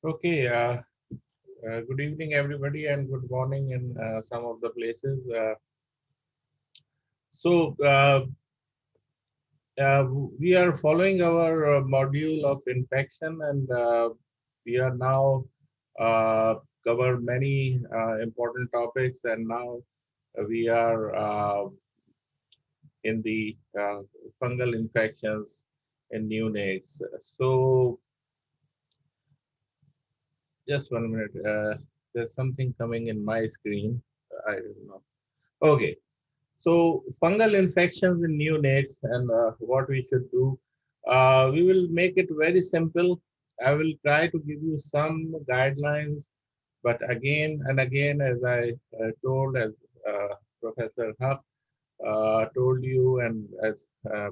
Okay, good evening, everybody, and good morning in some of the places. So, we are following our module of infection, and we are now uh, cover many important topics, and now we are in the fungal infections in neonates. So, just 1 minute. There's something coming in my screen. I don't know. Okay. So fungal infections in neonates and what we should do. We will make it very simple. I will try to give you some guidelines, but again and again, as I told, as Professor Huck told you, and as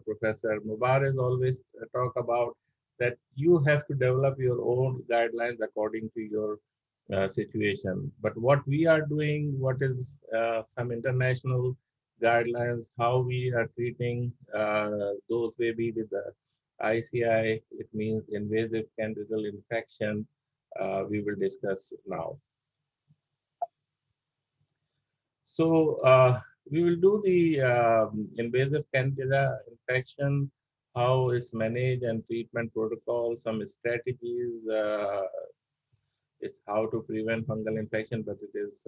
Professor Mubarak always talk about, that you have to develop your own guidelines according to your situation. But what we are doing, what is some international guidelines, how we are treating those baby with the ICI, it means invasive candidal infection, we will discuss now. So we will do the invasive candida infection, how it's managed and treatment protocols, some strategies, is how to prevent fungal infection, but it is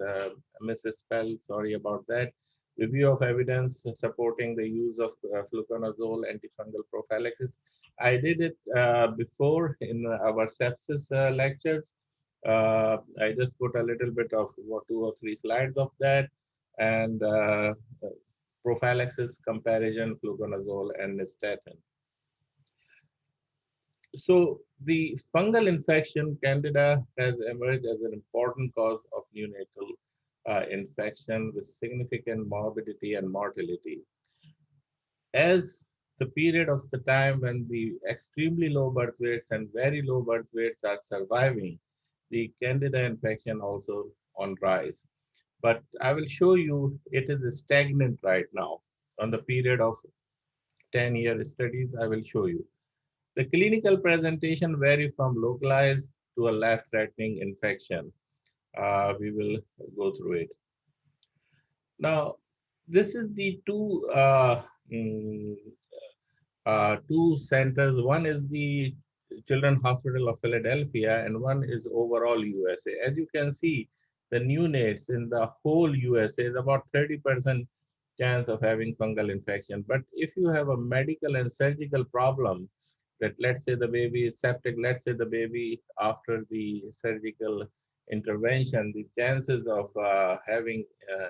misspelled. Sorry about that. Review of evidence supporting the use of fluconazole antifungal prophylaxis. I did it before in our sepsis lectures. I just put a little bit of 2 or 3 slides of that, and prophylaxis comparison, fluconazole and statin. So the fungal infection, Candida, has emerged as an important cause of neonatal infection with significant morbidity and mortality. As the period of the time when the extremely low birth weights and very low birth weights are surviving, the Candida infection also on rise. But I will show you it is stagnant right now. On the period of 10-year studies, I will show you. The clinical presentation vary from localized to a life-threatening infection. We will go through it. Now, this is the mm, two centers. One is the Children's Hospital of Philadelphia, and one is overall USA. As you can see, the neonates in the whole USA is about 30% chance of having fungal infection. But if you have a medical and surgical problem, that let's say the baby is septic, let's say the baby after the surgical intervention, the chances of having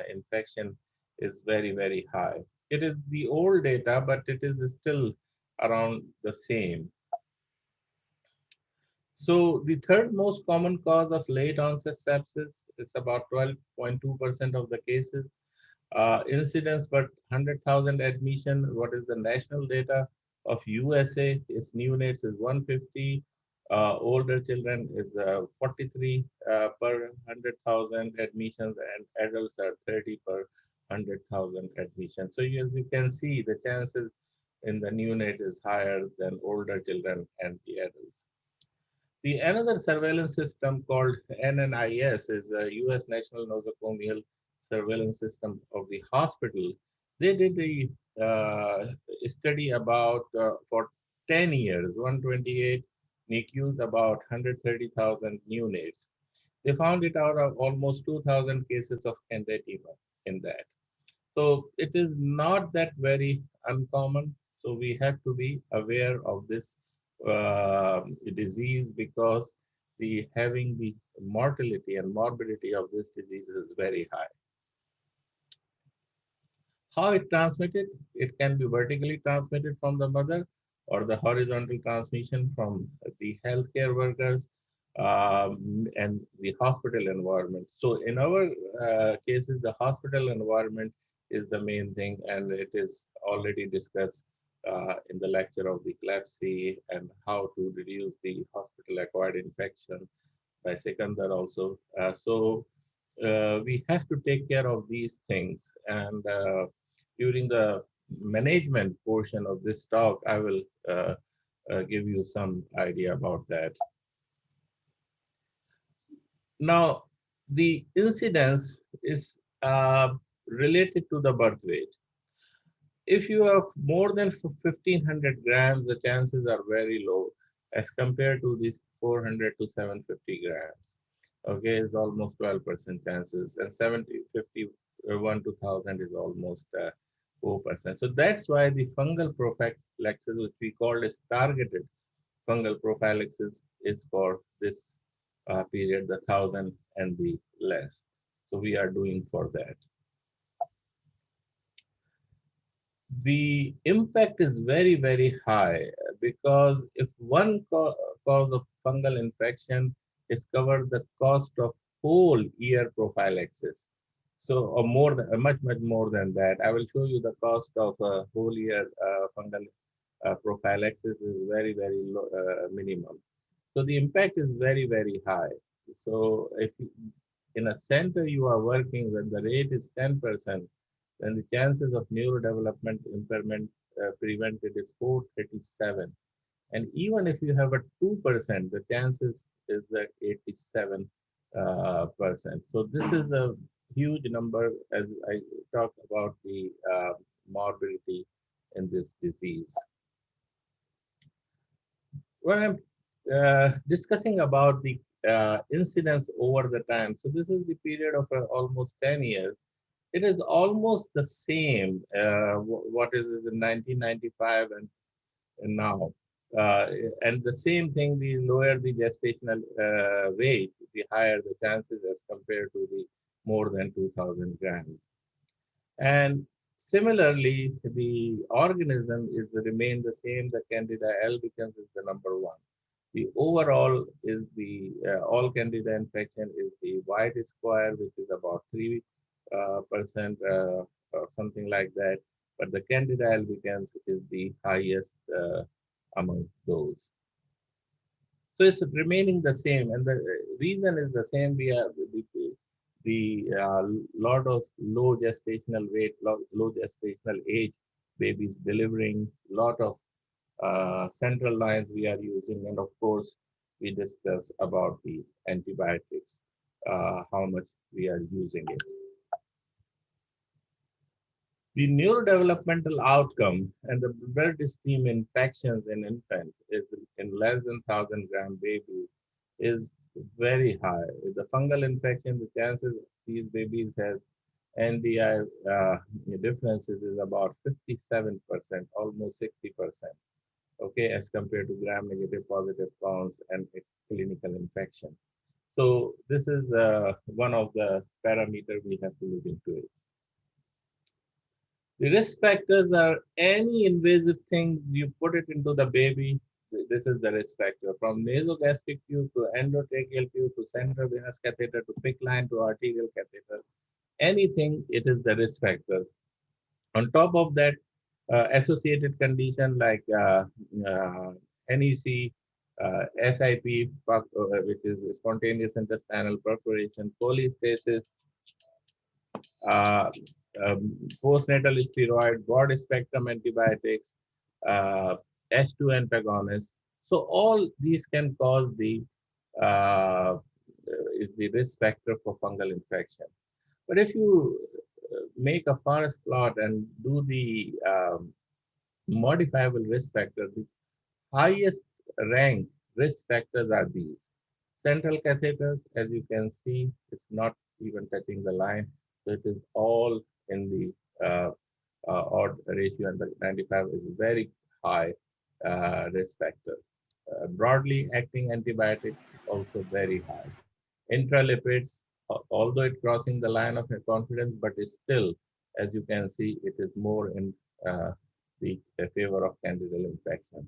infection is very, very high. It is the old data, but it is still around the same. So the third most common cause of late onset sepsis is about 12.2% of the cases. Incidence per 100,000 admission, what is the national data of USA is neonates is 150, older children is 43 per 100,000 admissions, and adults are 30 per 100,000 admissions. So as you can see, the chances in the neonate is higher than older children and the adults. The another surveillance system called NNIS is the U.S. National Nosocomial Surveillance System of the hospital. They did a study about for 10 years, 128 NICUs, about 130,000 neonates. They found it out of almost 2,000 cases of candida in that. So it is not that very uncommon. So we have to be aware of this disease because the having the mortality and morbidity of this disease is very high. How it transmitted? It can be vertically transmitted from the mother or the horizontal transmission from the healthcare workers and the hospital environment. So in our cases, the hospital environment is the main thing, and it is already discussed in the lecture of the CLAPSI and how to reduce the hospital-acquired infection by Sikandar also. We have to take care of these things, and during the management portion of this talk, I will give you some idea about that. Now, the incidence is related to the birth weight. If you have more than 1500 grams, the chances are very low as compared to these 400 to 750 grams. Okay, it's almost 12% chances, and 70, 51 to 1000 is almost 4%. So that's why the fungal prophylaxis, which we call as targeted fungal prophylaxis, is for this period, the 1000 and the less. So we are doing for that. The impact is very, very high because if one cause of fungal infection is covered, the cost of whole year prophylaxis. So, or more than, much, much more than that. I will show you the cost of a whole year fungal prophylaxis is very, very low, minimum. So the impact is very, very high. So if in a center you are working when the rate is 10%, then the chances of neurodevelopment impairment prevented is 437. And even if you have a 2%, the chances is that 87%. So this is a huge number as I talk about the morbidity in this disease. When I'm discussing about the incidence over the time, so this is the period of almost 10 years. It is almost the same. What is in 1995 and now. Uh, and the same thing, the lower the gestational weight, the higher the chances as compared to the more than 2000 grams. And similarly, the organism is remain the same. The Candida albicans is the number one. The overall is the all Candida infection is the white square, which is about 3% or something like that. But the Candida albicans is the highest among those. So it's remaining the same, and the reason is the same. We are the lot of low gestational weight, low gestational age babies delivering, lot of central lines we are using, and of course we discuss about the antibiotics, how much we are using it. The neurodevelopmental outcome and the blood stream infections in infants is in less than 1000-gram babies is very high. With the fungal infection, the chances these babies has NDI differences is about 57%, almost 60%. Okay, as compared to gram-negative positive counts and clinical infection. So this is one of the parameters we have to look into it. The risk factors are any invasive things you put it into the baby. This is the risk factor. From nasogastric tube to endotracheal tube to central venous catheter to PICC line to arterial catheter. Anything, it is the risk factor. On top of that, associated condition like NEC, SIP, which is spontaneous intestinal perforation, cholestasis, uh, postnatal steroid, broad spectrum antibiotics, H2 antagonists. So all these can cause the is the risk factor for fungal infection. But if you make a forest plot and do the modifiable risk factor, the highest rank risk factors are these. Central catheters, as you can see, it's not even touching the line. So it is all in the odd ratio, and the 95 is very high risk factor. Broadly acting antibiotics also very high. Intralipids, although it crossing the line of confidence, but is still, as you can see, it is more in the favor of candidal infection.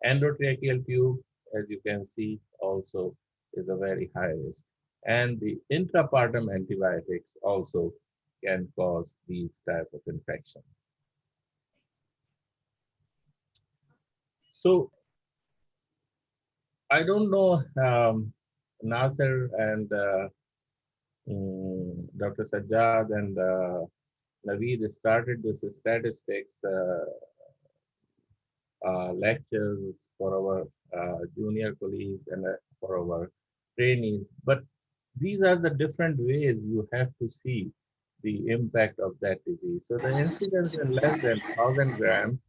Endotracheal tube, as you can see, also is a very high risk. And the intrapartum antibiotics also can cause these type of infection. So I don't know, Nasser and Dr. Sajjad and Naveed started this statistics lectures for our junior colleagues and for our trainees. But these are the different ways you have to see the impact of that disease. So the incidence in less than 1,000 grams,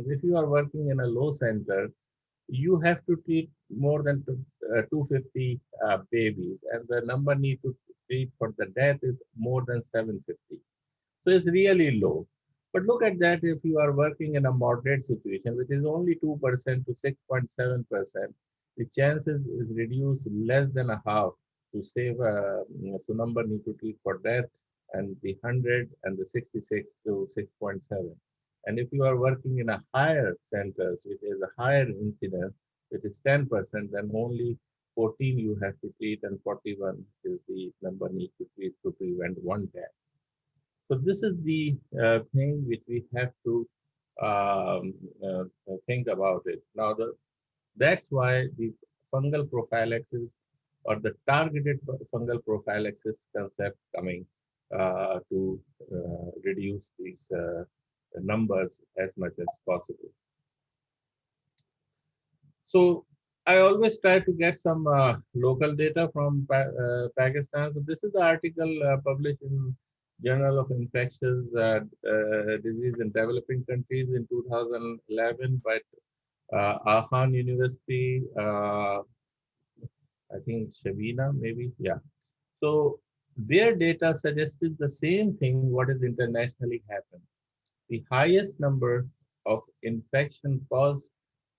if you are working in a low center, you have to treat more than 250 babies, and the number need to treat for the death is more than 750. So it's really low. But look at that if you are working in a moderate situation, which is only 2% to 6.7%, the chances is reduced less than a half to save to number need to treat for death, and the 100 and the 66 to 6.7. And if you are working in a higher centers, which is a higher incidence, which is 10%, then only 14 you have to treat, and 41 is the number need to treat to prevent one death. So this is the thing which we have to think about it. Now, that's why the fungal prophylaxis or the targeted fungal prophylaxis concept coming to reduce these numbers as much as possible. So I always try to get some local data from Pakistan. So this is the article published in Journal of Infectious Disease in Developing Countries in 2011 by Ahan University, I think Shabina, maybe, yeah. So their data suggested the same thing what is internationally happened. The highest number of infection caused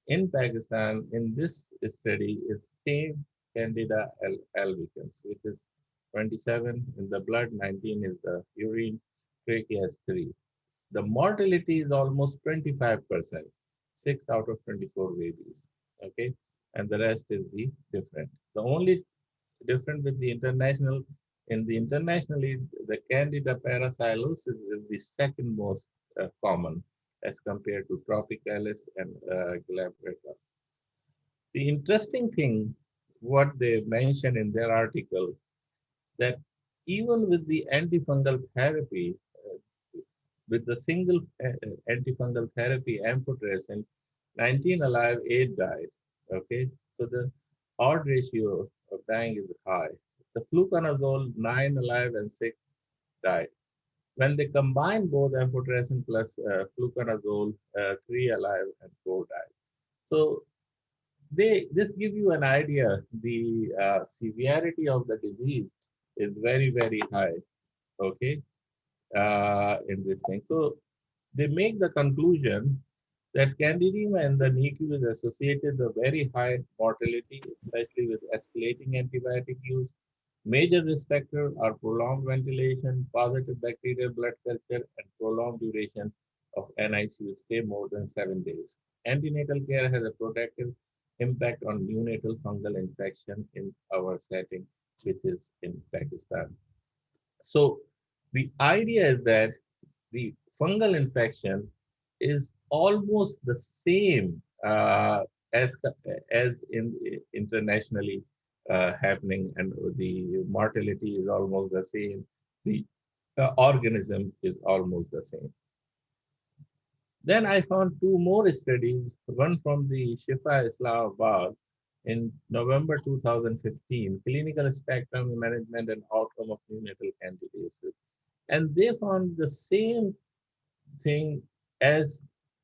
in Pakistan in this study is same Candida albicans, which is 27 in the blood, 19 is the urine, trachea is 3. The mortality is almost 25%, 6 out of 24 babies. Okay, and the rest is the different. The only different with the international, in the internationally, the Candida parasilosis is the second most common as compared to Tropicalis and Glabrata. The interesting thing, what they mention in their article, that even with the antifungal therapy, with the single antifungal therapy, amphotericin, 19 alive, 8 died. Okay, so the odd ratio of dying is high. The fluconazole, 9 alive and 6 died. When they combine both amphotericin plus fluconazole, 3 alive and 4 died. So this give you an idea. The severity of the disease is very, very high. Okay, in this thing. So they make the conclusion that candidemia in the NICU is associated with very high mortality, especially with escalating antibiotic use. Major risk factors are prolonged ventilation, positive bacterial blood culture, and prolonged duration of NICU stay more than 7 days. Antenatal care has a protective impact on neonatal fungal infection in our setting, which is in Pakistan. So the idea is that the fungal infection is almost the same as as in internationally happening, and the mortality is almost the same. The organism is almost the same. Then I found two more studies, one from the Shifa Islamabad in November 2015, Clinical Spectrum Management and Outcome of Neonatal Candidiasis. And they found the same thing as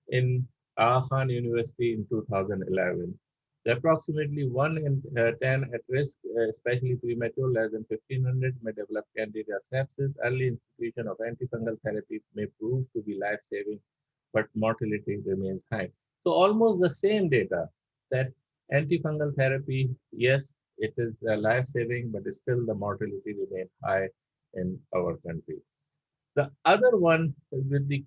in Khan University in 2011. The approximately 1 in 10 at risk, especially premature, less than 1500, may develop Candida sepsis. Early institution of antifungal therapy may prove to be life-saving, but mortality remains high. So almost the same data that antifungal therapy, yes, it is life-saving, but still the mortality remains high in our country. The other one with the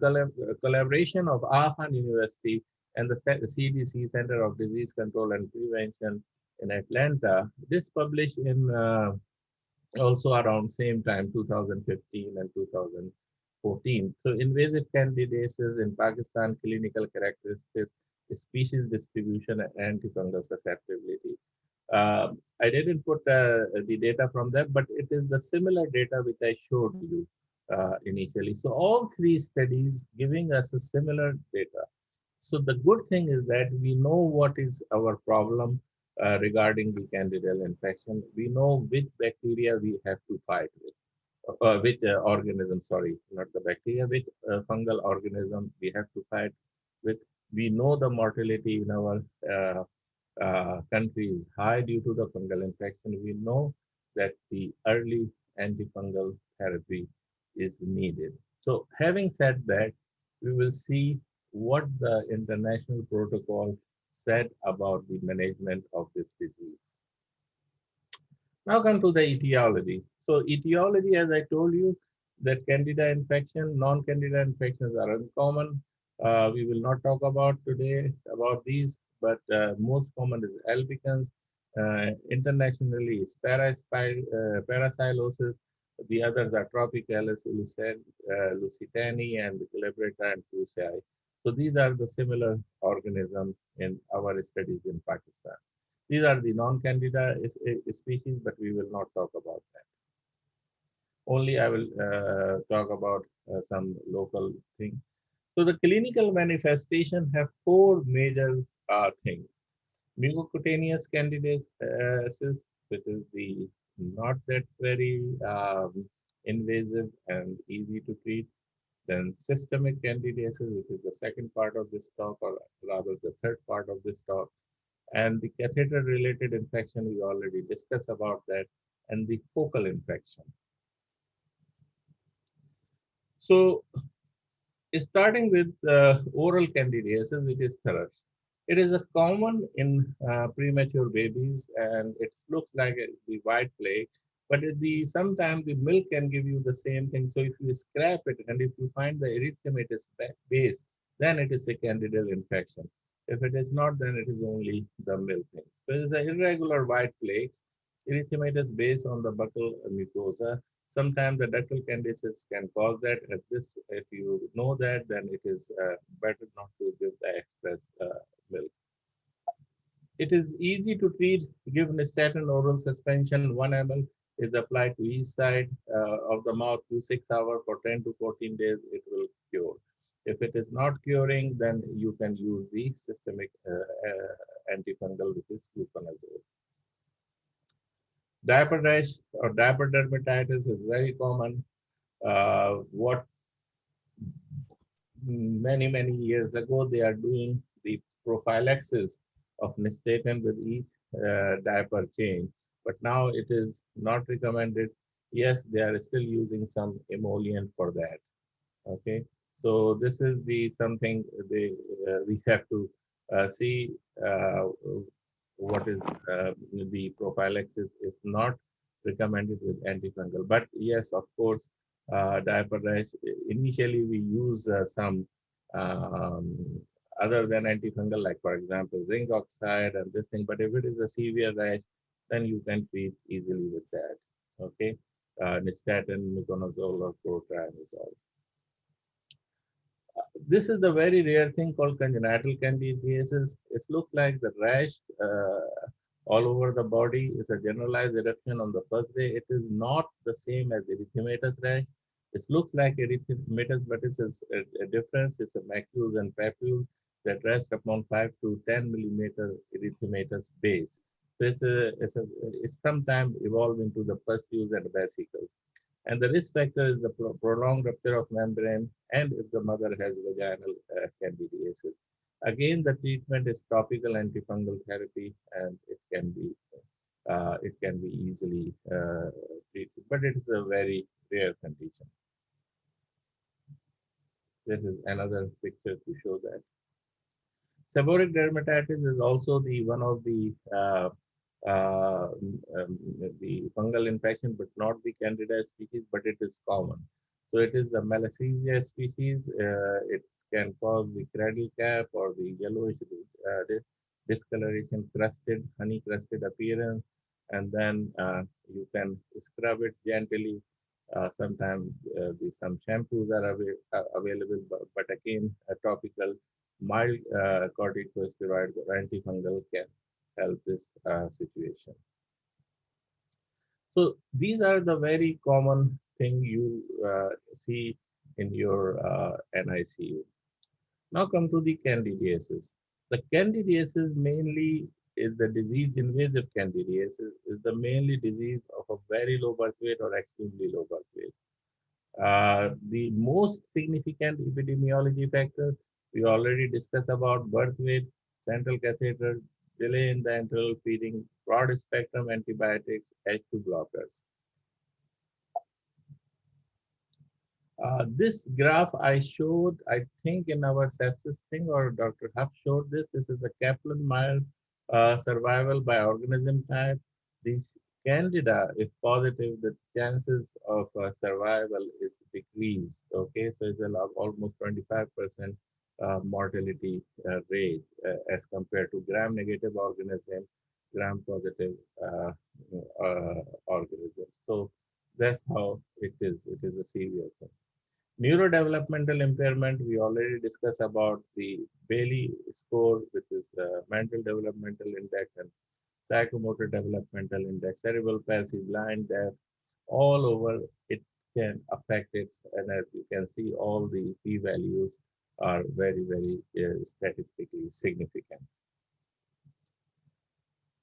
collaboration of Aachen University and the CDC, Center of Disease Control and Prevention in Atlanta, this published in also around same time, 2015 and 2014. So invasive candidiasis in Pakistan, clinical characteristics, species distribution, and antifungal susceptibility. I didn't put the data from that, but it is the similar data which I showed you initially. So all three studies giving us a similar data. So the good thing is that we know what is our problem. regarding the candidal infection. We know which bacteria we have to fight with, which organism, sorry, not the bacteria, which fungal organism we have to fight with. We know the mortality in our country is high due to the fungal infection. We know that the early antifungal therapy is needed. So having said that, we will see what the international protocol said about the management of this disease. Now come to the etiology. So etiology, as I told you, that candida infection, non-candida infections are uncommon. We will not talk about today about these, but most common is albicans. Internationally is parasilosis. The others are tropicalis, lusitani, and calabrata and fusei. So these are the similar organisms in our studies in Pakistan. These are the non-candida species, but we will not talk about that. Only I will talk about some local things. So the clinical manifestation have four major things. Mucocutaneous candidiasis, which is the not that very invasive and easy to treat. Then systemic candidiasis, which is the second part of this talk, or rather the third part of this talk. And the catheter-related infection, we already discussed about that, and the focal infection. So starting with oral candidiasis, which is thrush. It is a common in premature babies, and it looks like the white plague. But sometimes the milk can give you the same thing. So if you scrap it and if you find the erythematous base, then it is a candidal infection. If it is not, then it is only the milk thing. So it is an irregular white plaques, erythematous base on the buccal mucosa. Sometimes the ductal candidiasis can cause that. If you know that, then it is better not to give the express milk. It is easy to treat. Give nystatin oral suspension. 1 ml is applied to each side of the mouth to 6 hours for 10 to 14 days. It will cure. If it is not curing, then you can use the systemic antifungal, which is fluconazole. Diaper rash or diaper dermatitis is very common. What many years ago they are doing the prophylaxis of nystatin with each diaper change, but now it is not recommended. Yes, they are still using some emollient for that. Okay, so this is the something we have to see what is the prophylaxis is not recommended with antifungal. But yes, of course, diaper rash. Initially, we use some um, other than antifungal, like for example, zinc oxide and this thing. But if it is a severe rash, then you can treat easily with that. Okay, nystatin, miconazole, or protriamazole. This is the very rare thing called congenital candidiasis. It looks like the rash all over the body is a generalized eruption on the first day. It is not the same as erythematous rash. It looks like erythematous, but it's a difference. It's a macule and papule that rest upon 5 to 10 millimeter erythematous base. So it's sometimes evolved into the pustules and vesicles. And the risk factor is the prolonged rupture of membrane and if the mother has vaginal candidiasis. Again, the treatment is topical antifungal therapy, and it can be easily treated, but it is a very rare condition. This is another picture to show that. Seborrheic dermatitis is also the one of uh, the fungal infection, but not the Candida species, but it is common. So it is the Malassezia species. It can cause the cradle cap or the yellowish discoloration, crusted, honey crusted appearance, and then you can scrub it gently. Sometimes some shampoos are available, but again, topical mild corticosteroids or antifungal can help this situation. So these are the very common thing you see in your NICU. Now come to the candidiasis. The candidiasis mainly is the disease invasive candidiasis, is the mainly disease of a very low birth weight or extremely low birth weight. The most significant epidemiology factor we already discussed about birth weight, central catheter, delay in the enteral feeding, broad spectrum antibiotics, H2 blockers. This graph I showed, I think in our sepsis thing, or Dr. Huff showed this. This is the Kaplan-Meier survival by organism type. This Candida, if positive, the chances of survival is decreased. Okay, so it's almost 25% mortality rate as compared to gram-negative organism, gram-positive organism. So that's how it is. It is a serious thing. Neurodevelopmental impairment, we already discussed about the Bailey score, which is mental developmental index and psychomotor developmental index, cerebral palsy, blind, deaf, all over it can affect it. And as you can see, all the p-values are very, very statistically significant.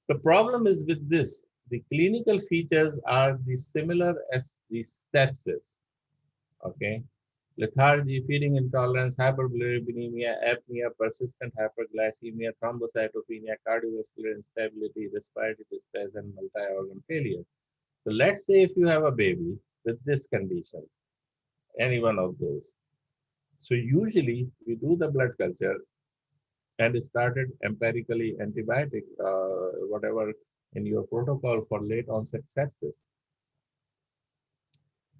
The problem is with this, the clinical features are the similar as the sepsis, okay? Lethargy, feeding intolerance, hyperbilirubinemia, apnea, persistent hyperglycemia, thrombocytopenia, cardiovascular instability, respiratory distress, and multi-organ failure. So let's say if you have a baby with these conditions, any one of those. So usually we do the blood culture and started empirically antibiotic, whatever in your protocol for late onset sepsis.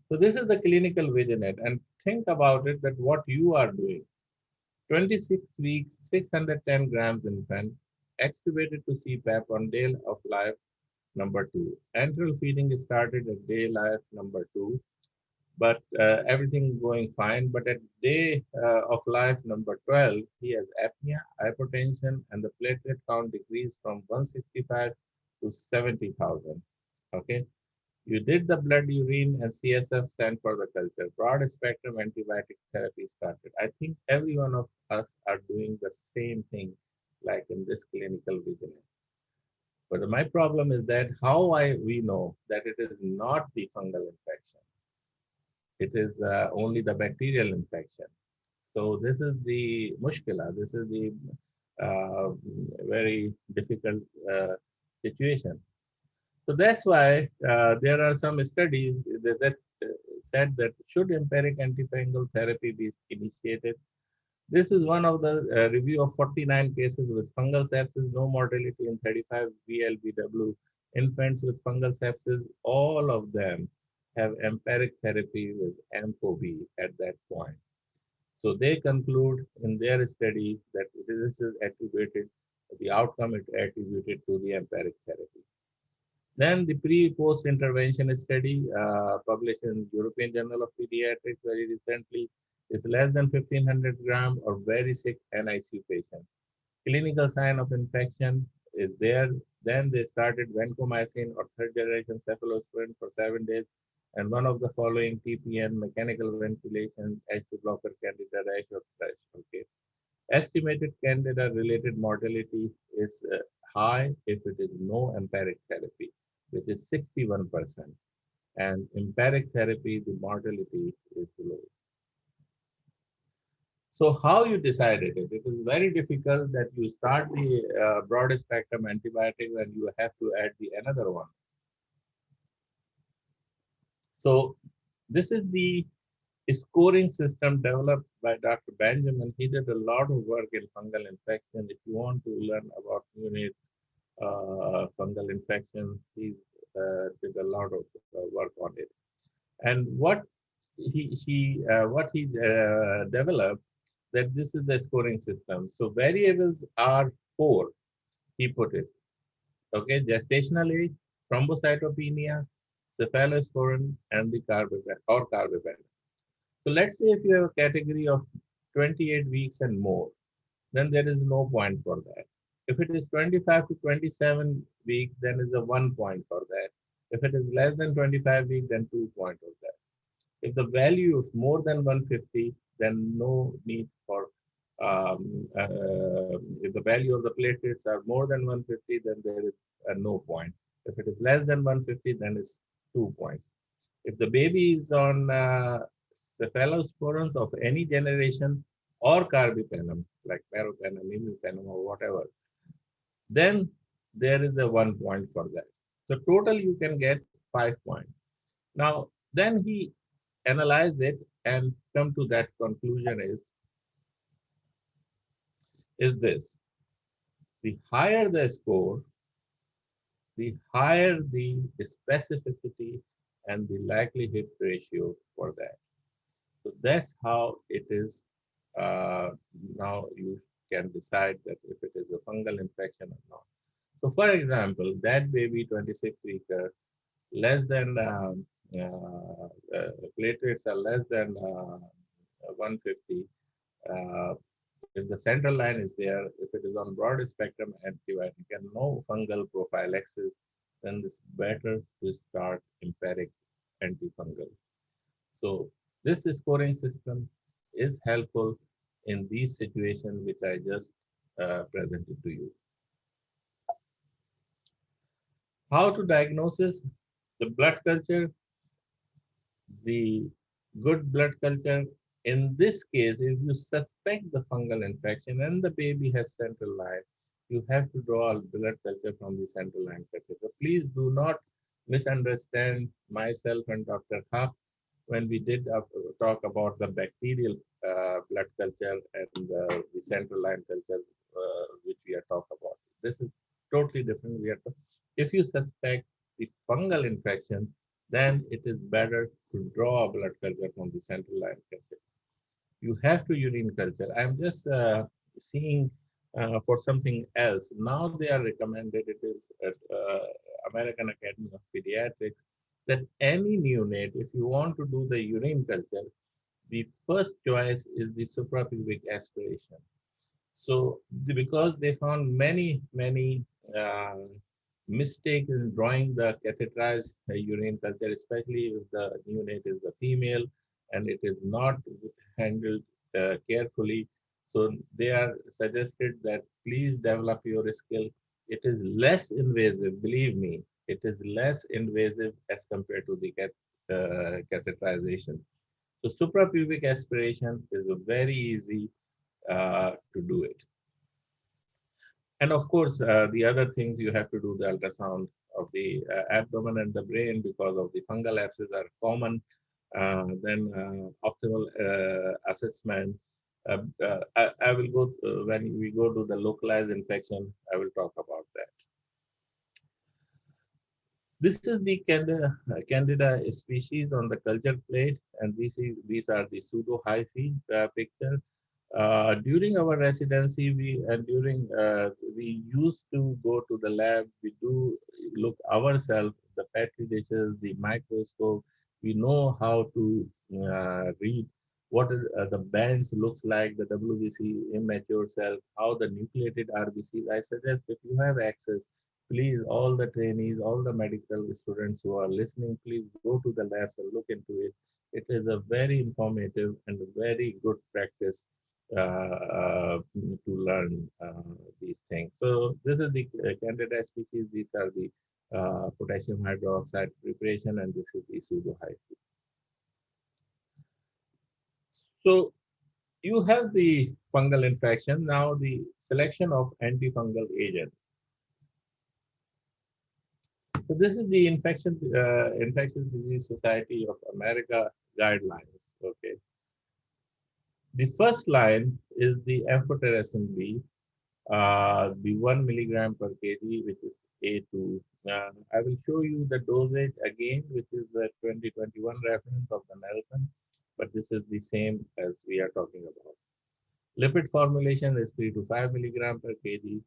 So this is the clinical vignette, and think about it that what you are doing. 26 weeks, 610 grams infant, extubated to CPAP on day of life number 2. Enteral feeding started at day life number 2, but everything going fine. But at day of life number 12, he has apnea, hypertension, and the platelet count decreased from 165 to 70,000. Okay. You did the blood, urine, and CSF sent for the culture. Broad spectrum antibiotic therapy started. I think every one of us are doing the same thing, like in this clinical vigilance. But my problem is that we know that it is not the fungal infection. It is only the bacterial infection. So this is the mushkila. This is the very difficult situation. So that's why there are some studies that said that should empiric antifungal therapy be initiated. This is one of the review of 49 cases with fungal sepsis, no mortality in 35 ELBW infants with fungal sepsis. All of them have empiric therapy with ampho-B at that point. So they conclude in their study that this is attributed, the outcome is attributed to the empiric therapy. Then the pre-post intervention study published in European Journal of Pediatrics very recently is less than 1500 gram or very sick NICU patient. Clinical sign of infection is there. Then they started vancomycin or third generation cephalosporin for 7 days and one of the following TPN, mechanical ventilation, H2 blocker, Candida rash or Thrush. Okay. Estimated Candida related mortality is high if it is no empiric therapy, which is 61%. And empiric therapy, the mortality is low. So how you decided it? It is very difficult that you start the broad spectrum antibiotic and you have to add the another one. So this is the scoring system developed by Dr. Benjamin. He did a lot of work in fungal infection. If you want to learn about Neonates fungal infection, he did a lot of work on it. And what he developed, that this is the scoring system. So variables are 4, he put it. Okay, gestational age, thrombocytopenia, cephalosporin, and the carbapenem. So let's say if you have a category of 28 weeks and more, then there is no point for that. If it is 25 to 27 weeks, then is a 1 point for that. If it is less than 25 weeks, then 2 points of that. If the value is more than 150, then no need for If the value of the platelets are more than 150, then there is no point. If it is less than 150, then it's 2 points. If the baby is on cephalosporins of any generation or carbapenem, like meropenem, imipenem, or whatever, then there is a 1 point for that. So total you can get 5 points. Now, then he analyze it and come to that conclusion is this. The higher the score, the higher the specificity and the likelihood ratio for that. So that's how it is. Now you can decide that if it is a fungal infection or not. So for example, that baby 26 weeker, less than platelets are less than 150. Uh, if the central line is there, if it is on broad spectrum antibiotic and no fungal prophylaxis, then it's better to start empiric antifungal. So this scoring system is helpful in these situations which I just presented to you. How to diagnose the blood culture, the good blood culture. In this case, if you suspect the fungal infection and the baby has central line, you have to draw a blood culture from the central line culture. So please do not misunderstand myself and Dr. Huff when we did talk about the bacterial blood culture and the central line culture, which we are talking about. This is totally different. If you suspect the fungal infection, then it is better to draw a blood culture from the central line culture. You have to urine culture. I'm just seeing for something else. Now they are recommended, it is at American Academy of Pediatrics, that any neonate, if you want to do the urine culture, the first choice is the suprapubic aspiration. So because they found many uh, mistakes in drawing the catheterized urine culture, especially if the neonate is the female and it is not handled carefully. So they are suggested that please develop your skill. It is less invasive, believe me, it is less invasive as compared to the catheterization. So suprapubic aspiration is very easy to do it. And of course, the other things you have to do the ultrasound of the abdomen and the brain because of the fungal abscess are common. Then optimal assessment. I will go when we go to the localized infection. I will talk about that. This is the Candida species on the culture plate, and these are the pseudo hyphae picture. During our residency, we used to go to the lab. We do look ourselves, the petri dishes, the microscope. We know how to read what the bands looks like, the WBC immature cell, how the nucleated RBCs. I suggest if you have access, please, all the trainees, all the medical students who are listening, please go to the labs and look into it. It is a very informative and a very good practice to learn these things. So this is the Candida species. These are the potassium hydroxide preparation, and this is the pseudohyphae. So you have the fungal infection. Now the selection of antifungal agent. So this is the Infectious Disease Society of America guidelines. Okay. The first line is the amphotericin B, the 1 milligram per kg, which is A2. I will show you the dosage again, which is the 2021 reference of the Nelson, but this is the same as we are talking about. Lipid formulation is 3 to 5 milligram per kg.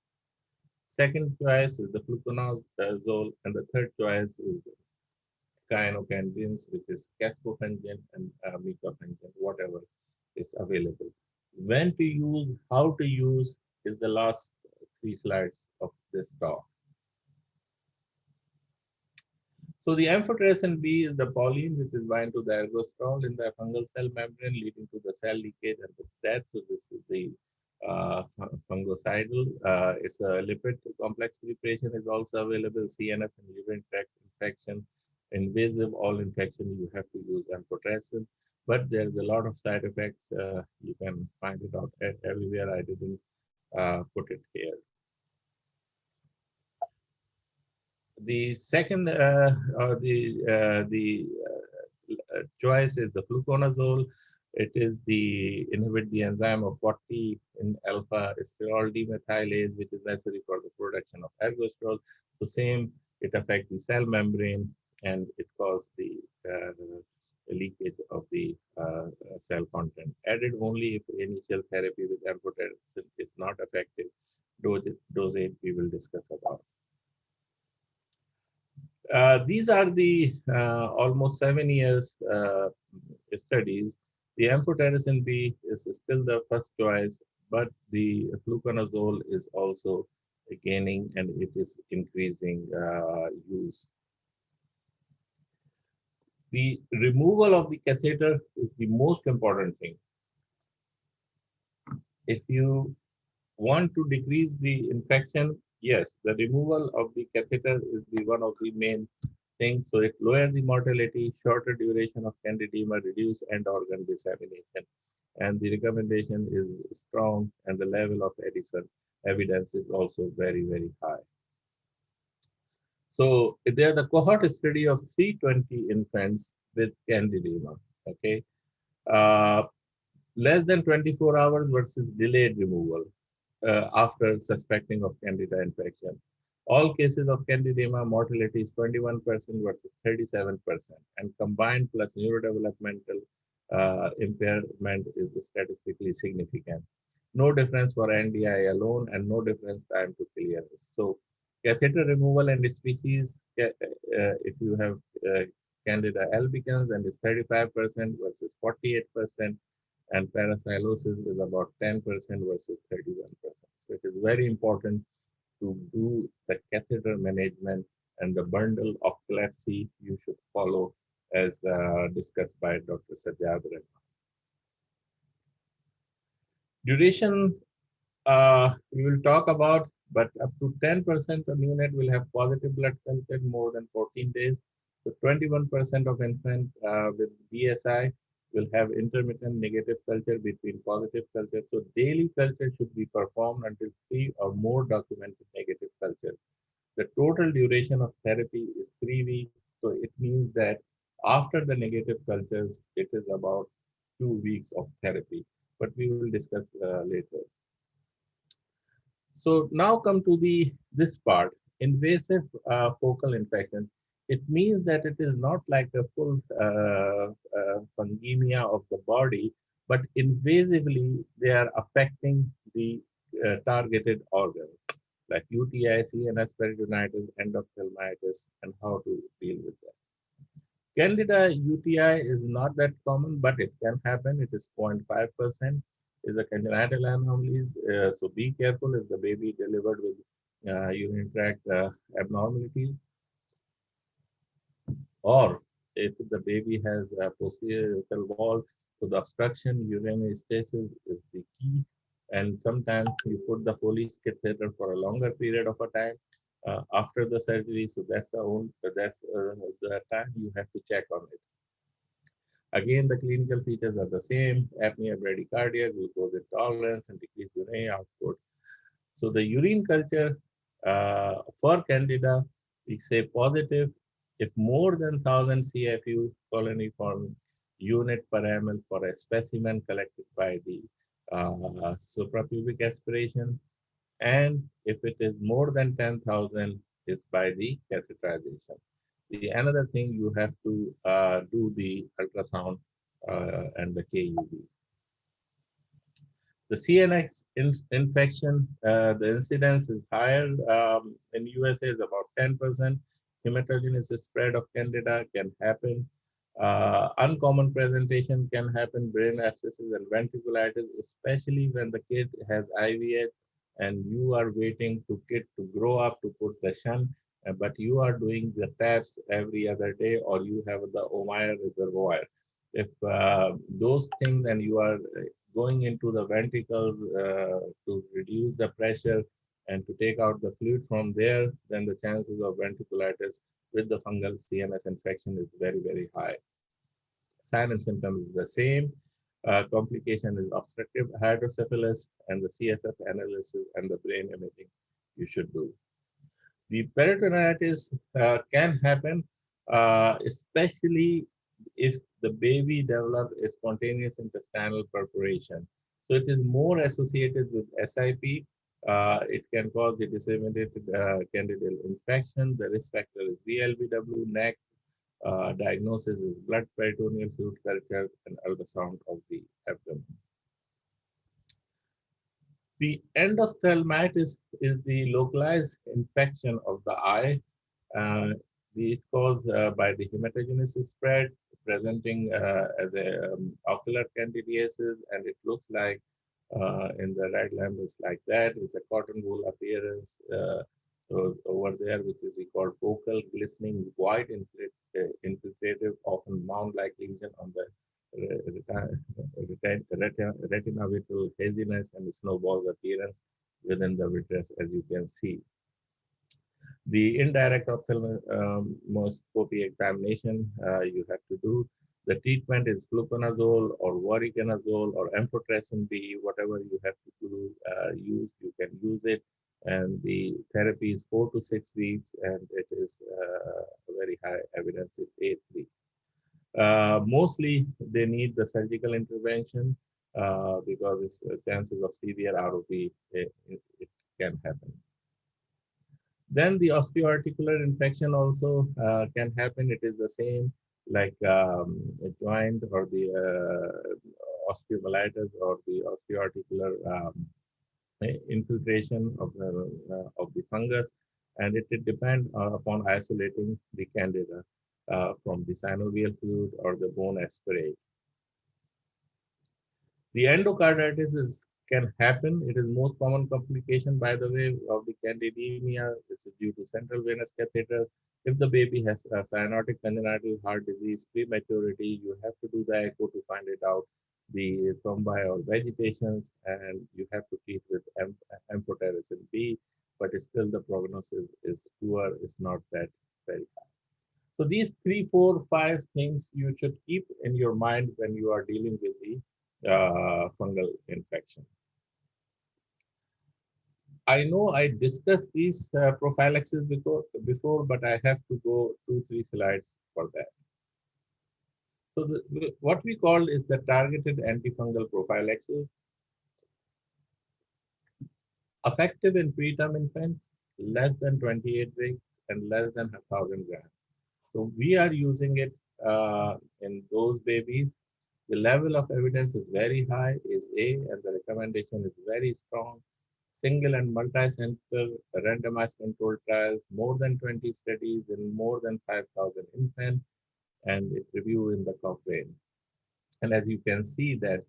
Second choice is the fluconazole, and the third choice is cyanocandians, which is cascofengen and micofengen, whatever is available. When to use, how to use is the last 3 slides of this talk. So the amphotericin B is the polyene which is bind to the ergosterol in the fungal cell membrane, leading to the cell leakage and the death. So this is the fungicidal. It's a lipid complex preparation is also available. CNS and urinary tract infection, invasive all infection, you have to use amphotericin. But there's a lot of side effects. You can find it out everywhere. I didn't put it here. The second choice is the fluconazole. It is the inhibit the enzyme of 40 in alpha sterol demethylase, which is necessary for the production of ergosterol. So same, it affects the cell membrane and it causes the leakage of the cell content. Added only if initial therapy with amphotericin is not effective. Dosage we will discuss about. These are the almost 7 years studies. The amphotericin B is still the first choice, but the fluconazole is also gaining and it is increasing use. The removal of the catheter is the most important thing. If you want to decrease the infection, yes, the removal of the catheter is the one of the main things. So it lowers the mortality, shorter duration of candidemia, reduce end organ dissemination. And the recommendation is strong and the level of evidence is also very, very high. So there the cohort study of 320 infants with candidemia, okay? Less than 24 hours versus delayed removal after suspecting of Candida infection. All cases of candidemia mortality is 21% versus 37%, and combined plus neurodevelopmental impairment is statistically significant. No difference for NDI alone, and no difference time to clearance. So, catheter removal and species, if you have Candida albicans, then it's 35% versus 48%, and parasilosis is about 10% versus 31%. So it is very important to do the catheter management and the bundle of CLAPSI you should follow as discussed by Dr. Sajjad Rahman. Duration we will talk about, but up to 10% of neonate will have positive blood culture more than 14 days. So 21% of infants with BSI will have intermittent negative culture between positive culture. So daily culture should be performed until 3 or more documented negative cultures. The total duration of therapy is 3 weeks. So it means that after the negative cultures, it is about 2 weeks of therapy. But we will discuss later. So now come to this part, invasive focal infection. It means that it is not like a full fungemia of the body, but invasively they are affecting the targeted organs like UTI, CNS peritonitis, endophthalmitis, and how to deal with that. Candida UTI is not that common, but it can happen. It is 0.5%. Is a congenital anomalies. So be careful if the baby delivered with urinary tract abnormalities, or if the baby has a posterior urethral wall. So the obstruction, urinary stasis is the key. And sometimes you put the Foley's catheter for a longer period of a time after the surgery. So that's the time you have to check on it. Again, the clinical features are the same: apnea, bradycardia, glucose intolerance, and decreased urinary output. So the urine culture for Candida, we say positive if more than 1,000 CFU coloniform unit per ml for a specimen collected by the suprapubic aspiration, and if it is more than 10,000 is by the catheterization. The another thing you have to do the ultrasound and the KUB. The CNS infection, the incidence is higher in USA is about 10%. Hematogenous spread of Candida can happen. Uncommon presentation can happen, brain abscesses and ventriculitis, especially when the kid has IVF and you are waiting to kid to grow up to put the shunt, but you are doing the taps every other day, or you have the Omeyer reservoir. If those things and you are going into the ventricles to reduce the pressure and to take out the fluid from there, then the chances of ventriculitis with the fungal CNS infection is very, very high. Sign and symptoms is the same. Complication is obstructive hydrocephalus and the CSF analysis and the brain imaging you should do. The peritonitis can happen, especially if the baby develops a spontaneous intestinal perforation. So it is more associated with SIP. It can cause the disseminated candidal infection. The risk factor is ELBW, neck. Diagnosis is blood peritoneal fluid culture and ultrasound of the abdomen. The endophthalmitis is the localized infection of the eye. It's caused by the hematogenesis spread, presenting as a ocular candidiasis, and it looks like in the right lamp is like that. It's a cotton wool appearance so over there, which is we call focal, glistening, white, infiltrative, often mound-like lesion on the retina with haziness and snowball appearance within the vitreous, as you can see. The indirect ophthalmoscopy examination you have to do. The treatment is fluconazole or voriconazole or amphotericin B, whatever you have to do, you can use it. And the therapy is 4 to 6 weeks, and it is very high evidence is 8 weeks. Mostly they need the surgical intervention because it's chances of severe ROP, it can happen. Then the osteoarticular infection also can happen. It is the same like a joint or the osteomyelitis or the osteoarticular infiltration of the fungus, and it depends upon isolating the candida from the synovial fluid or the bone aspirate. The endocarditis can happen. It is most common complication, by the way, of the candidemia. This is due to central venous catheter. If the baby has a cyanotic congenital heart disease, prematurity, you have to do the echo to find it out, the thrombi or vegetations, and you have to treat with amphotericin B, but still the prognosis is poor, it's not that very high. So these 3, 4, 5 things you should keep in your mind when you are dealing with the fungal infection. I know I discussed these prophylaxis before, but I have to go 2, 3 slides for that. So what we call is the targeted antifungal prophylaxis, effective in preterm infants, less than 28 weeks and less than 1,000 grams. So we are using it in those babies. The level of evidence is very high, is A, and the recommendation is very strong. Single and multi-center randomized controlled trials, more than 20 studies in more than 5,000 infants, and it reviewed in the Cochrane. And as you can see that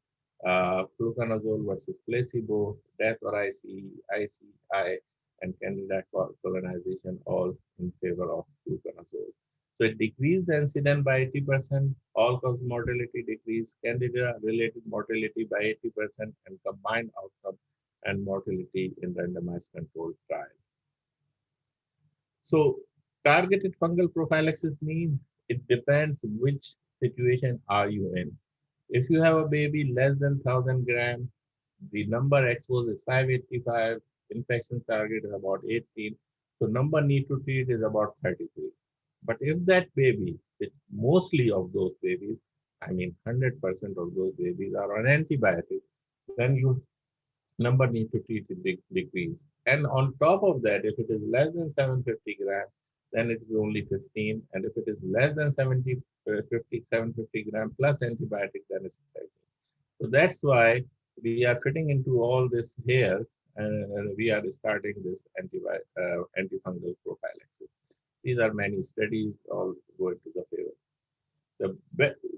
fluconazole versus placebo, death or ICI, and candida colonization all in favor of fluconazole. So it decreased the incidence by 80%, all-cause mortality decreased, candida-related mortality by 80%, and combined outcome and mortality in randomized controlled trial. So targeted fungal prophylaxis means it depends which situation are you in. If you have a baby less than 1,000 grams, the number exposed is 585, infection target is about 18, so number need to treat is about 33. But if that baby, mostly of those babies, I mean 100% of those babies are on antibiotics, then you number need to treat it decrease. And on top of that, if it is less than 750 grams, then it is only 15. And if it is less than 750 grams plus antibiotic, then it's 30. So that's why we are fitting into all this here, and we are starting this antifungal prophylaxis. These are many studies all going to the favor. The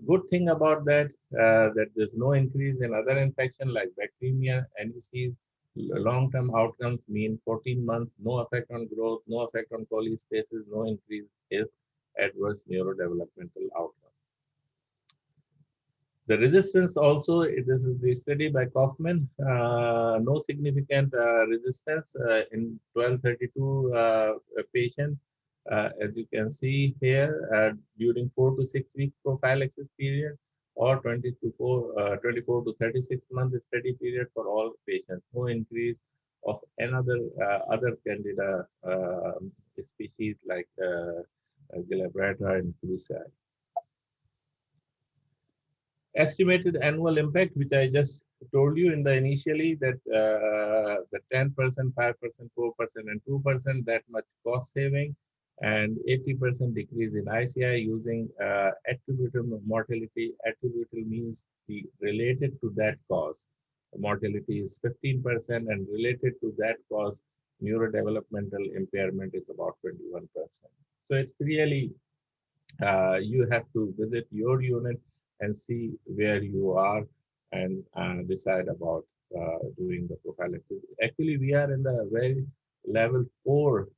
good thing about that, that there's no increase in other infection like bacteremia, NECs, long-term outcomes mean 14 months, no effect on growth, no effect on cholestasis, no increase in adverse neurodevelopmental outcome. The resistance also, this is the study by Kaufman, no significant resistance in 1232 patient. As you can see here, during 4 to 6 weeks prophylaxis period or 24 to 36 months study period for all patients. No increase of another other Candida species like Glabrata and Cruci. Estimated annual impact, which I just told you in the initially, that the 10%, 5%, 4%, and 2%, that much cost saving, and 80% decrease in ICI using attributable mortality. Attributable means the related to that cause. Mortality is 15%, and related to that cause, neurodevelopmental impairment is about 21%. So it's really you have to visit your unit and see where you are and decide about doing the prophylaxis. Actually, we are in the very level 4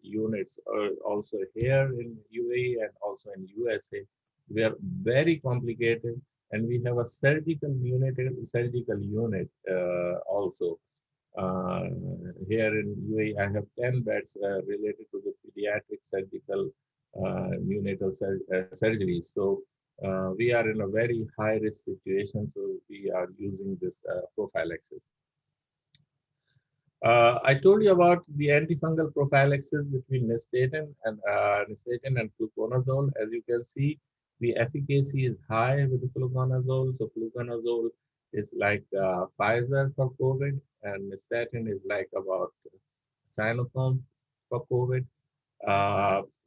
units, also here in UAE and also in USA. We are very complicated, and we have a surgical unit also. Uh, Here in UAE, I have 10 beds related to the pediatric surgical neonatal surgery. So we are in a very high risk situation. So we are using this prophylaxis. I told you about the antifungal prophylaxis between nystatin and fluconazole. As you can see, the efficacy is high with the fluconazole. So fluconazole is like Pfizer for COVID, and nystatin is like about Sinopharm for COVID.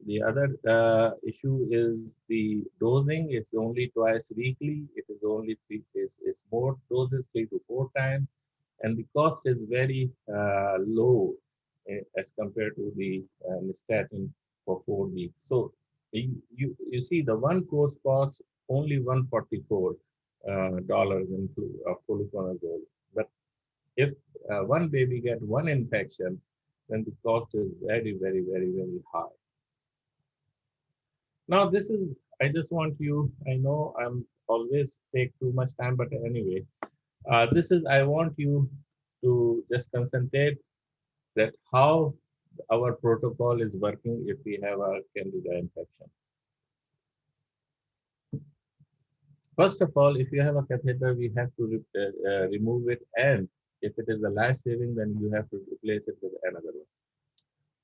The other issue is the dosing. It's only twice weekly. It is only it's more doses, 3 to 4 times, and the cost is very low as compared to the nystatin for 4 weeks. So you see the one course costs only $144 in fluconazole. But if one baby get one infection, then the cost is very, very, very, very high. Now, this is, I just want you, I know I'm always take too much time, but anyway, this is, I want you to just concentrate that how our protocol is working if we have a Candida infection. First of all, if you have a catheter, we have to remove it, and if it is a life-saving, then you have to replace it with another one.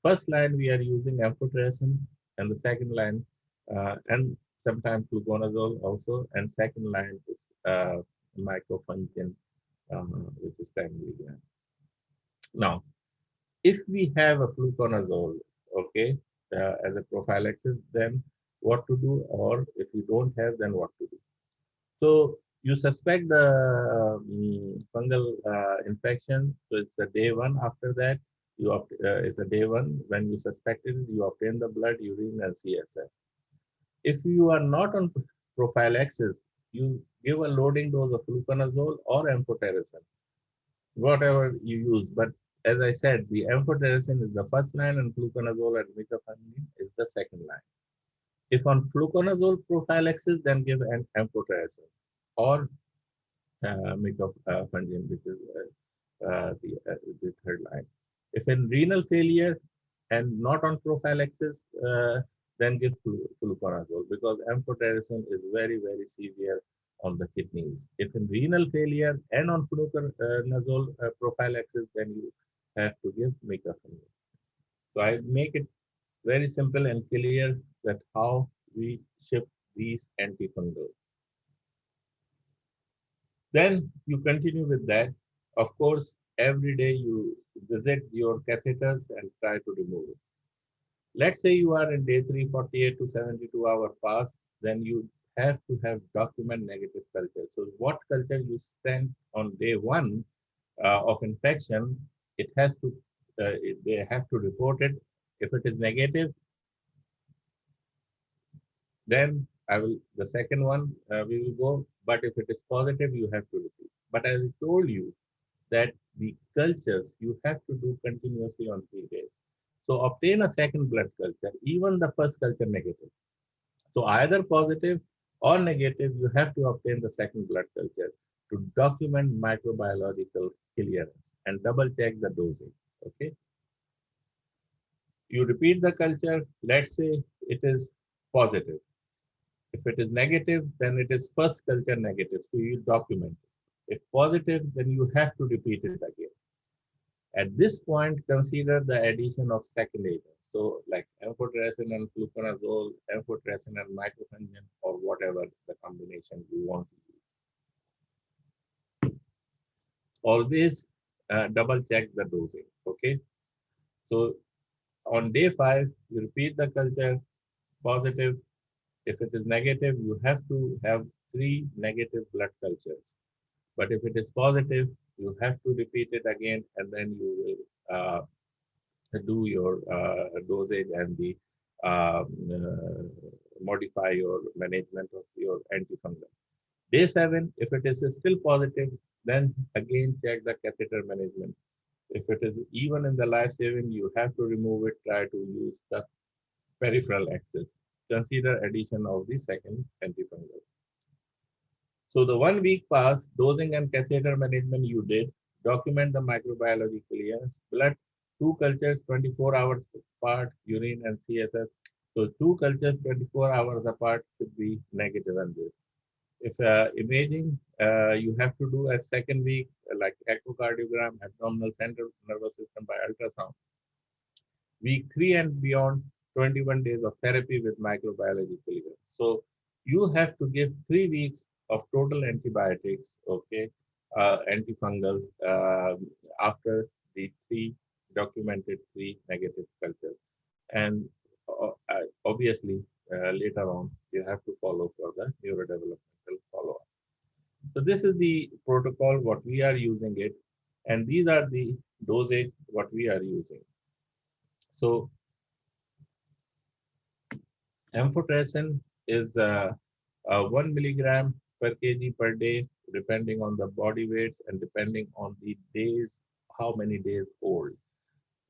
First line, we are using amphotericin, and the second line, and sometimes fluconazole also, and second line is microfungin, which is 10 milligram. Now, if we have a fluconazole, okay, as a prophylaxis, then what to do, or if you don't have, then what to do. So you suspect the fungal infection, so it's a day 1. After that, it's a day 1. When you suspect it, you obtain the blood, urine, and CSF. If you are not on prophylaxis, you give a loading dose of fluconazole or amphotericin, whatever you use. But as I said, the amphotericin is the first line, and fluconazole and microfungin is the second line. If on fluconazole prophylaxis, then give an amphotericin or microfungin, which is the third line. If in renal failure and not on prophylaxis, then give fluconazole, because amphotericin is very, very severe on the kidneys. If in renal failure and on fluconazole prophylaxis, then you have to give microfungin. So I make it very simple and clear that how we shift these antifungal. Then you continue with that. Of course, every day you visit your catheters and try to remove it. Let's say you are in day 348 to 72 hour fast, then you have to have document negative culture. So what culture you send on day 1 of infection, it has to, they have to report it. If it is negative, then the second one we will go. But if it is positive, you have to repeat. But as I told you, that the cultures you have to do continuously on 3 days. So obtain a second blood culture, even the first culture negative. So either positive or negative, you have to obtain the second blood culture to document microbiological clearance and double check the dosing. Okay. You repeat the culture. Let's say it is positive. If it is negative, then it is first culture negative. So you document it. If positive, then you have to repeat it again. At this point, consider the addition of second agents. So like amphotericin and fluconazole, amphotericin and microfungin, or whatever the combination you want to use. Always double check the dosing. Okay. So on day 5, you repeat the culture, positive. If it is negative, you have to have 3 negative blood cultures. But if it is positive, you have to repeat it again, and then you will do your dosage and the modify your management of your antifungal. Day 7, if it is still positive, then again check the catheter management. If it is even in the life-saving, you have to remove it, try to use the peripheral access. Consider addition of the second antifungal. So the 1 week pass, dosing and catheter management you did, document the microbiology clearance, blood, 2 cultures 24 hours apart, urine and CSF. So 2 cultures 24 hours apart should be negative on this. If imaging, you have to do a second week, like echocardiogram, abdominal central nervous system by ultrasound. Week 3 and beyond, 21 days of therapy with microbiology clearance. So you have to give 3 weeks of total antibiotics, okay, antifungals after the 3 negative cultures. And obviously, later on, you have to follow for the neurodevelopmental follow-up. So this is the protocol, what we are using it, and these are the dosage, what we are using. So amphotericin is 1 milligram per kg per day, depending on the body weights and depending on the days, how many days old.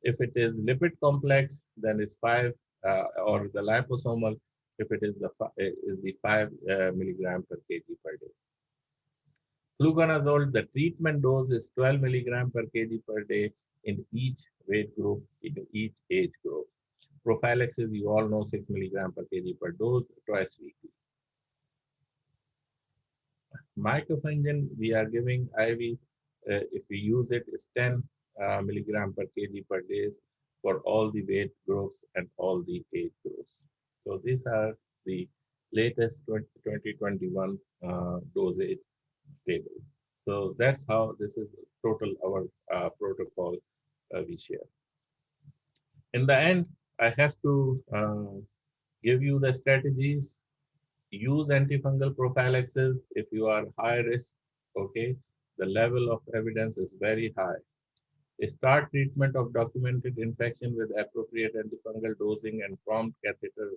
If it is lipid complex, then it's 5, or the liposomal, if it is the 5 milligram per kg per day. Fluconazole, the treatment dose is 12 milligram per kg per day in each weight group, in each age group. Prophylaxis, you all know, 6 milligram per kg per dose, twice weekly. Microfungin, we are giving IV. If we use it, is 10 milligram per kg per day for all the weight groups and all the age groups. So these are the latest 2021 dosage table. So that's how this is total our protocol we share. In the end, I have to give you the strategies. Use antifungal prophylaxis if you are high risk. Okay, the level of evidence is very high. Start treatment of documented infection with appropriate antifungal dosing and prompt catheter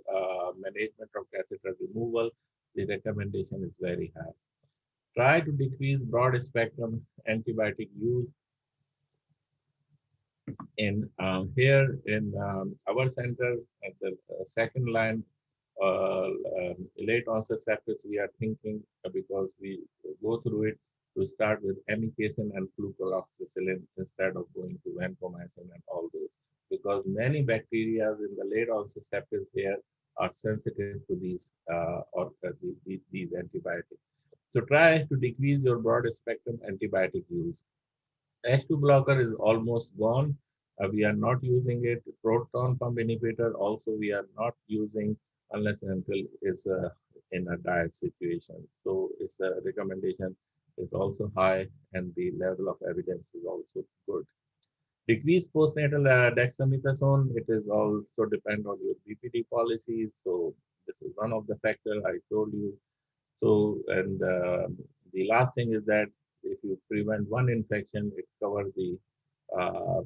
management of catheter removal. The recommendation is very high. Try to decrease broad spectrum antibiotic use. In here in our center at the second line, late onset sepsis, we are thinking because we go through it to start with amikacin and flucloxacillin instead of going to vancomycin and all those, because many bacteria in the late onset sepsis there are sensitive to these these antibiotics. So try to decrease your broad spectrum antibiotic use. H2 blocker is almost gone. We are not using it. Proton pump inhibitor also we are not using unless and until it's in a diet situation. So its a recommendation is also high and the level of evidence is also good. Decreased postnatal dexamethasone, it is also depend on your BPD policies. So this is one of the factors I told you. So, and the last thing is that if you prevent one infection, it covers uh,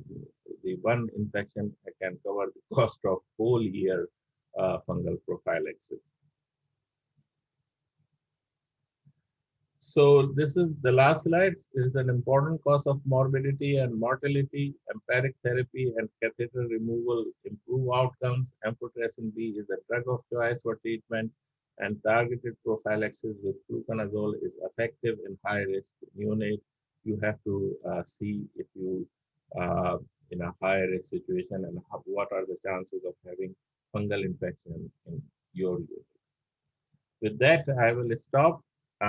the one infection can cover the cost of whole year fungal prophylaxis. So this is the last slide. It is an important cause of morbidity and mortality. Empiric therapy and catheter removal improve outcomes. Amphotericin B is a drug of choice for treatment. And targeted prophylaxis with fluconazole is effective in high-risk neonate. You have to see if you in a high-risk situation and what are the chances of having fungal infection in your unit. With that, I will stop